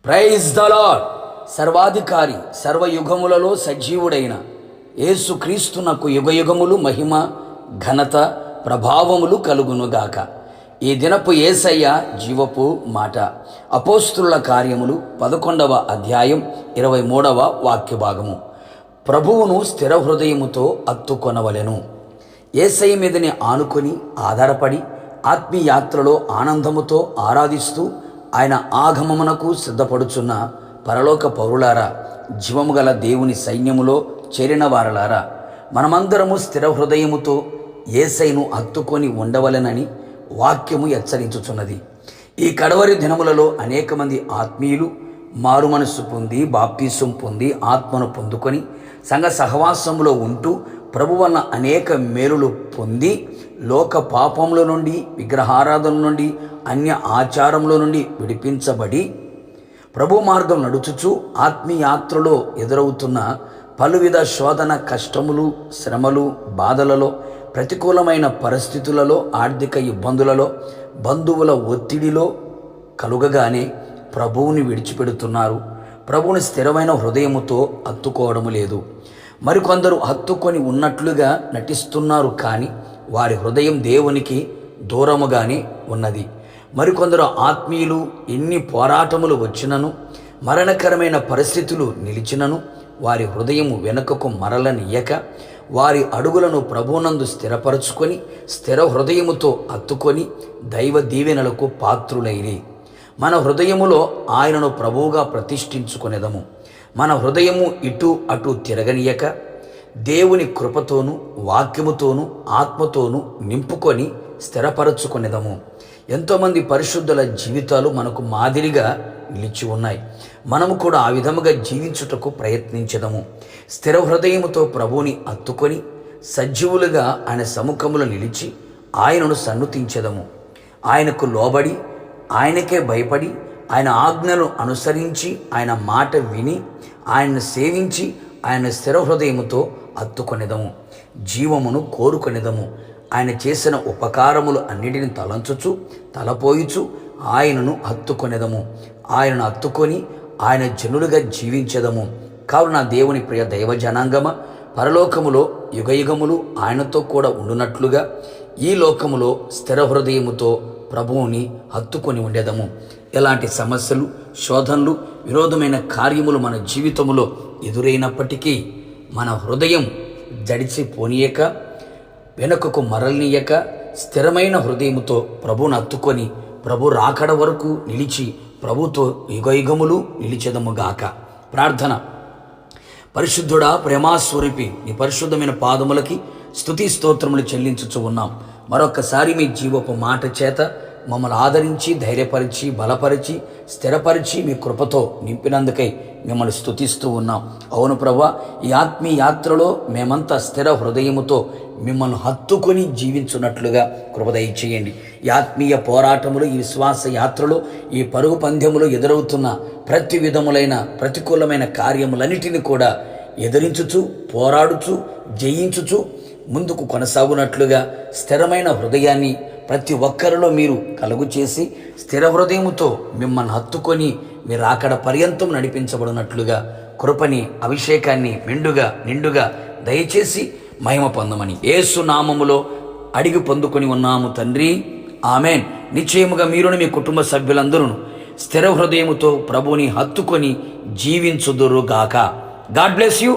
Praise the lord. సర్వాధికారి సర్వయుగములలో సజీవుడైన యేసుక్రీస్తునకు యుగయుగములు మహిమ ఘనత ప్రభావములు కలుగునుగాక. ఈ దినపు యేసయ్య జీవపు మాట. అపోస్తుల కార్యములు 11వ అధ్యాయం 23వ వాక్య భాగము. ప్రభువును స్థిర హృదయముతో అత్తుకొనవలెను. యేసయ్య మీదని ఆనుకొని ఆధారపడి ఆత్మీయాత్రలో ఆనందముతో ఆరాధిస్తూ ఆయన ఆగమమునకు సిద్ధపడుచున్న పరలోక పౌరులారా, జీవము గల దేవుని సైన్యములో చేరిన వారలారా, మనమందరము స్థిర హృదయముతో యేసయ్యను హత్తుకొని ఉండవలెనని వాక్యము హెచ్చరించుచున్నది. ఈ కడవరి దినములలో అనేక మంది ఆత్మీయులు మారు మనస్సు పొంది బాప్తీసం పొంది ఆత్మను పొందుకొని సంఘ సహవాసములో ఉంటూ ప్రభు వలన అనేక మేలులు పొంది లోక పాపముల నుండి, విగ్రహారాధన నుండి, అన్య ఆచారముల నుండి విడిపించబడి ప్రభు మార్గం నడుచుచు ఆత్మీయాత్రలో ఎదురవుతున్న పలువిధ శోధన, కష్టములు, శ్రమలు, బాధలలో, ప్రతికూలమైన పరిస్థితులలో, ఆర్థిక ఇబ్బందులలో, బంధువుల ఒత్తిడిలో కలుగగానే ప్రభువుని విడిచిపెడుతున్నారు. ప్రభువుని స్థిరమైన హృదయముతో హత్తుకోవడము లేదు. మరికొందరు హత్తుకొని ఉన్నట్లుగా నటిస్తున్నారు, కానీ వారి హృదయం దేవునికి దూరముగానే ఉన్నది. మరికొందరు ఆత్మీయులు ఎన్ని పోరాటములు వచ్చినను, మరణకరమైన పరిస్థితులు నిలిచినను వారి హృదయము వెనుకకు మరలనియక వారి అడుగులను ప్రభువునందు స్థిరపరచుకొని స్థిర హృదయముతో హత్తుకొని దైవ దీవెనలకు పాత్రులైరి. మన హృదయములో ఆయనను ప్రభువుగా ప్రతిష్ఠించుకొనేదము. మన హృదయము ఇటు అటు తిరగనీయక దేవుని కృపతోనూ వాక్యముతోనూ ఆత్మతోనూ నింపుకొని స్థిరపరచుకొనేదము. ఎంతోమంది పరిశుద్ధుల జీవితాలు మనకు మాదిరిగా నిలిచి ఉన్నాయి. మనము కూడా ఆ విధముగా జీవించుటకు ప్రయత్నించదము. స్థిర హృదయముతో ప్రభువుని హత్తుకొని సజీవులుగా ఆయన సముఖములో నిలిచి ఆయనను సన్నుతించెదము. ఆయనకు లోబడి, ఆయనకే భయపడి, ఆయన ఆజ్ఞలు అనుసరించి, ఆయన మాట విని, ఆయన్ను సేవించి ఆయన స్థిర హృదయముతో హత్తుకొనేదము. జీవమును కోరుకొనేదము. ఆయన చేసిన ఉపకారములు అన్నిటిని తలంచుచు తలపోయిచు ఆయనను హత్తుకొనేదము. ఆయనను హత్తుకొని ఆయన జనులుగా జీవించెదము. కావున దేవుని ప్రియ దైవ జనాంగమ, పరలోకములో యుగయుగములు ఆయనతో కూడా ఉండునట్లుగా ఈ లోకములో స్థిర హృదయముతో ప్రభువుని హత్తుకొని ఉండేదము. ఎలాంటి సమస్యలు, శోధనలు, విరోధమైన కార్యములు మన జీవితములో ఎదురైనప్పటికీ మన హృదయం జడిచిపోనీయక, వెనుకకు మరలనీయక స్థిరమైన హృదయముతో ప్రభువును హత్తుకొని ప్రభు రాకడ వరకు నిలిచి ప్రభుతో యుగయుగములు నిలిచెదముగాక. ప్రార్థన. పరిశుద్ధుడా, ప్రేమాస్వరూపి, నీ పరిశుద్ధమైన పాదములకి స్తుతి స్తోత్రములు చెల్లించుచు ఉన్నాం. మరొకసారి మీ జీవపు మాట చేత మమ్మల్ని ఆదరించి, ధైర్యపరిచి, బలపరిచి, స్థిరపరిచి మీ కృపతో నింపినందుకై మిమ్మల్ని స్తుతిస్తూ ఉన్నాం. అవును ప్రభువా, ఈ ఆత్మీయ యాత్రలో మేమంతా స్థిర హృదయముతో మిమ్మల్ని హత్తుకొని జీవించున్నట్లుగా కృప దయచేయండి. ఈ ఆత్మీయ పోరాటములు, ఈ విశ్వాస యాత్రలో, ఈ పరుగు పందెములో ఎదురవుతున్న ప్రతి విధములైన ప్రతికూలమైన కార్యములన్నిటిని కూడా ఎదిరించుచు, పోరాడుచు, జయించుచు ముందుకు కొనసాగునట్లుగా స్థిరమైన హృదయాన్ని ప్రతి ఒక్కరిలో మీరు కలుగు చేసి స్థిర హృదయముతో మిమ్మల్ని హత్తుకొని మీరు అక్కడ పర్యంతం నడిపించబడినట్లుగా కృపని, అభిషేకాన్ని మెండుగా నిండుగా దయచేసి మహిమ పొందమని యేసు నామములో అడిగి పొందుకొని ఉన్నాము తండ్రి, ఆమెన్. నిశ్చయముగా మీరును మీ కుటుంబ సభ్యులందరూ స్థిర హృదయముతో ప్రభువుని హత్తుకొని జీవించుదురుగాక. God bless you.